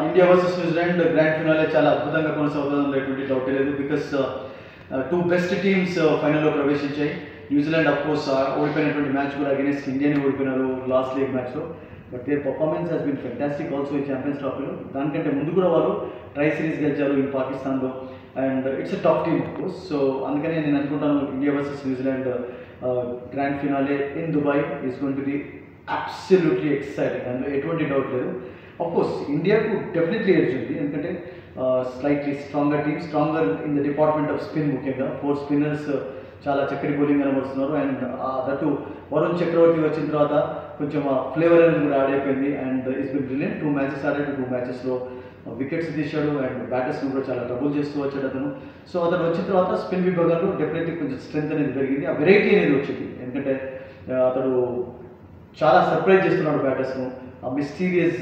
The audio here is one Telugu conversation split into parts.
India versus New Zealand grand finale చాలా అద్భుతంగా కొనసాగుతుందని ఎటువంటి డౌట్ లేదు. బికాస్ టూ బెస్ట్ టీమ్స్ ఫైనల్లో ప్రవేశించాయి. న్యూజిలాండ్ అఫ్ కోర్స్ ఓడిపోయినటువంటి మ్యాచ్ కూడా అగెన్స్ట్ ఇండియాని ఓడిపోయినారు లాస్ట్ లీగ్ మ్యాచ్లో. But their performance has been fantastic also ఈ ఛాంపియన్స్ ట్రాఫీలో. దానికంటే ముందు కూడా వాళ్ళు ట్రై సిరీస్ గెలిచారు ఇన్ పాకిస్తాన్లో. And it's a top team of course. So అందుకనే నేను అనుకుంటాను India versus New Zealand grand finale in Dubai is going to be absolutely exciting. అందులో ఎటువంటి డౌట్ లేదు. ఆఫ్ కోర్స్ ఇండియాకు డెఫినెట్లీ ఎడ్జ్ ఉంది, ఎందుకంటే slightly stronger team, stronger in the department of spin. ముఖ్యంగా 4 స్పిన్నర్స్ చాలా చక్కటి బౌలింగ్ కనబడుతున్నారు. అండ్ దట్టు వరుణ్ చక్రవర్తి వచ్చిన తర్వాత కొంచెం ఫ్లేవర్ అనేది కూడా యాడ్ అయిపోయింది. And it's been brilliant. 2 matches ఆడాడు, 2 మ్యాచెస్లో వికెట్స్ తీశాడు అండ్ బ్యాటర్స్ని కూడా చాలా ట్రబుల్ చేస్తూ వచ్చాడు అతను. సో అతను వచ్చిన తర్వాత స్పిన్ విభాగంలో డెఫినెట్లీ కొంచెం స్ట్రెంత్ అనేది పెరిగింది, ఆ వెరైటీ అనేది వచ్చింది. ఎందుకంటే అతడు చాలా సర్ప్రైజ్ చేస్తున్నాడు బ్యాటర్స్ను. ఆ మిస్టీరియస్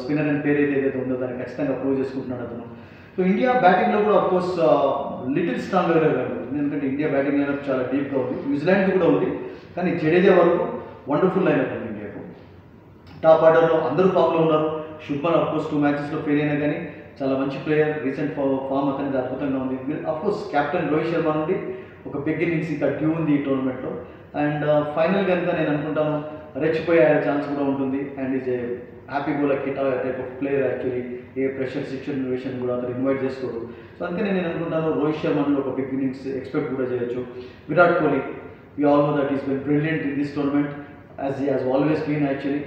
స్పిన్నర్ అని పేరు ఏదైతే ఉందో దాన్ని ఖచ్చితంగా ప్రూవ్ చేసుకుంటున్నాడు అతను. సో ఇండియా బ్యాటింగ్లో కూడా అఫ్కోర్స్ లిటిల్ స్ట్రాంగ్గా కనబడుతుంది, ఎందుకంటే ఇండియా బ్యాటింగ్ లైనప్ చాలా డీప్గా ఉంది. న్యూజిలాండ్ కూడా ఉంది, కానీ జడేజా వరకు వండర్ఫుల్ లైనప్ ఉంది ఇండియాకు. టాప్ ఆర్డర్లో అందరూ ఫామ్లో ఉన్నారు. శుభ్మన్ అఫ్కోర్స్ 2 మ్యాచెస్లో ఫెయిల్ అయినా కానీ చాలా మంచి ప్లేయర్. రీసెంట్ ఫామ్ అతనికి అద్భుతంగా ఉంది. అఫ్కోర్స్ కెప్టెన్ రోహిత్ శర్మ నుండి ఒక బిగ్ ఇన్నింగ్స్ ఇంకా డ్యూ ఉంది ఈ టోర్నమెంట్లో. అండ్ ఫైనల్ కనుక నేను అనుకుంటాను రెచ్చిపోయే ఛాన్స్ కూడా ఉంటుంది. And is a happy go lucky type of player. Actually A pressure situation కూడా అతను ఇన్వైట్ చేసుకోడు. సో అందుకని నేను అనుకుంటాను రోహిత్ శర్మ నుండి ఒక బిగ్ ఇన్నింగ్స్ ఎక్స్పెక్ట్ కూడా చేయొచ్చు. Virat Kohli, you all know that is been brilliant in this tournament as he has always been actually.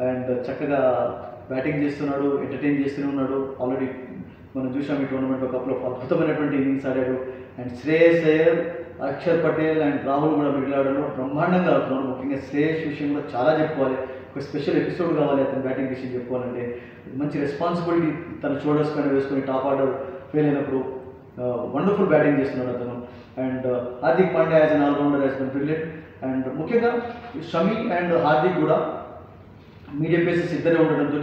And చక్కగా బ్యాటింగ్ చేస్తున్నాడు, ఎంటర్టైన్ చేస్తూనే ఉన్నాడు. ఆల్రెడీ మనం చూసాం ఈ టోర్నమెంట్లో కప్లో అద్భుతమైనటువంటి ఇన్నింగ్స్ ఆడాడు. అండ్ శ్రేయస్ అయ్యర్, అక్షర్ పటేల్ అండ్ రాహుల్ కూడా మిడిల్ ఆర్డర్లో బ్రహ్మాండంగా ఆడుతున్నాడు. ముఖ్యంగా శ్రేయస్ విషయం కూడా చాలా చెప్పుకోవాలి. ఒక స్పెషల్ ఎపిసోడ్ కావాలి అతని బ్యాటింగ్ విషయం చెప్పుకోవాలంటే. మంచి రెస్పాన్సిబిలిటీ తన షోల్డర్స్ పైన వేసుకొని టాప్ ఆర్డర్ ఫెయిల్ అయినప్పుడు వండర్ఫుల్ బ్యాటింగ్ చేస్తున్నాడు అతను. And Hardik Pandya as an all-rounder has been brilliant. And ముఖ్యంగా షమి అండ్ హార్దిక్ కూడా మీడియం పేసెస్ ఇద్దరే ఉండడంతో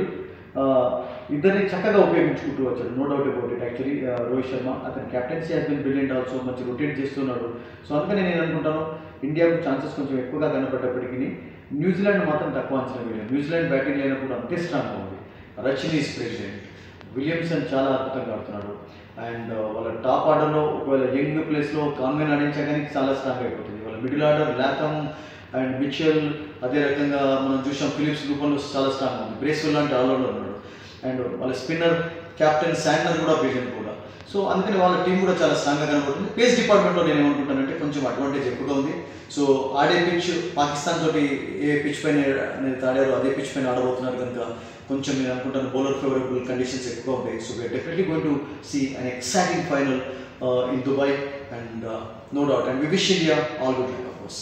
ఇద్దరిని చక్కగా ఉపయోగించుకుంటూ వచ్చాడు. No doubt about it. Actually Rohit Sharma అతని captaincy has been brilliant also, మంచి రొటేట్ చేస్తున్నాడు. సో అందుకని నేను అనుకుంటాను ఇండియాకు ఛాన్సెస్ కొంచెం ఎక్కువగా కనపడ్డప్పటికీ న్యూజిలాండ్ మాత్రం తక్కువ అంచనా వేయలేదు. న్యూజిలాండ్ బ్యాటింగ్ లేనప్పుడు అంతే స్ట్రాంగ్గా ఉంది. రచిన్ ఈస్ ప్రెసిడెంట్, విలియమ్సన్ చాలా అద్భుతంగా ఆడుతున్నాడు. అండ్ వాళ్ళ టాప్ ఆర్డర్లో ఒకవేళ యంగ్ ప్లేస్లో కాన్వెన్ ఆడించా కానీ చాలా స్ట్రాంగ్ అయిపోతుంది. వాళ్ళ middle order Latham and Mitchell, అదే రకంగా మనం చూసాం ఫిలిప్స్ రూపంలో చాలా స్ట్రాంగ్ ఉంది. బ్రేస్వెల్ లాంటి ఆల్రౌండర్ ఉన్నాడు. అండ్ వాళ్ళ స్పిన్నర్ కెప్టెన్ శాండర్ కూడా బ్రిలియంట్ కూడా. సో అందుకని వాళ్ళ టీం కూడా చాలా స్ట్రాంగ్గా కనబడుతుంది. పేస్ డిపార్ట్మెంట్లో నేను ఏమనుకుంటానంటే కొంచెం అడ్వాంటేజ్ ఎక్కువగా ఉంది. సో ఆడే పిచ్ పాకిస్తాన్ తోటి ఏ పిచ్ పైన అనేది ఆడారో అదే పిచ్ పైన ఆడబోతున్నారు కనుక కొంచెం నేను అనుకుంటాను బౌలర్ ఫేవరబుల్ కండిషన్స్ ఎక్కువగా ఉంటాయి. So we're definitely going to see an exciting final in Dubai and no doubt. And we wish India all good luck of course.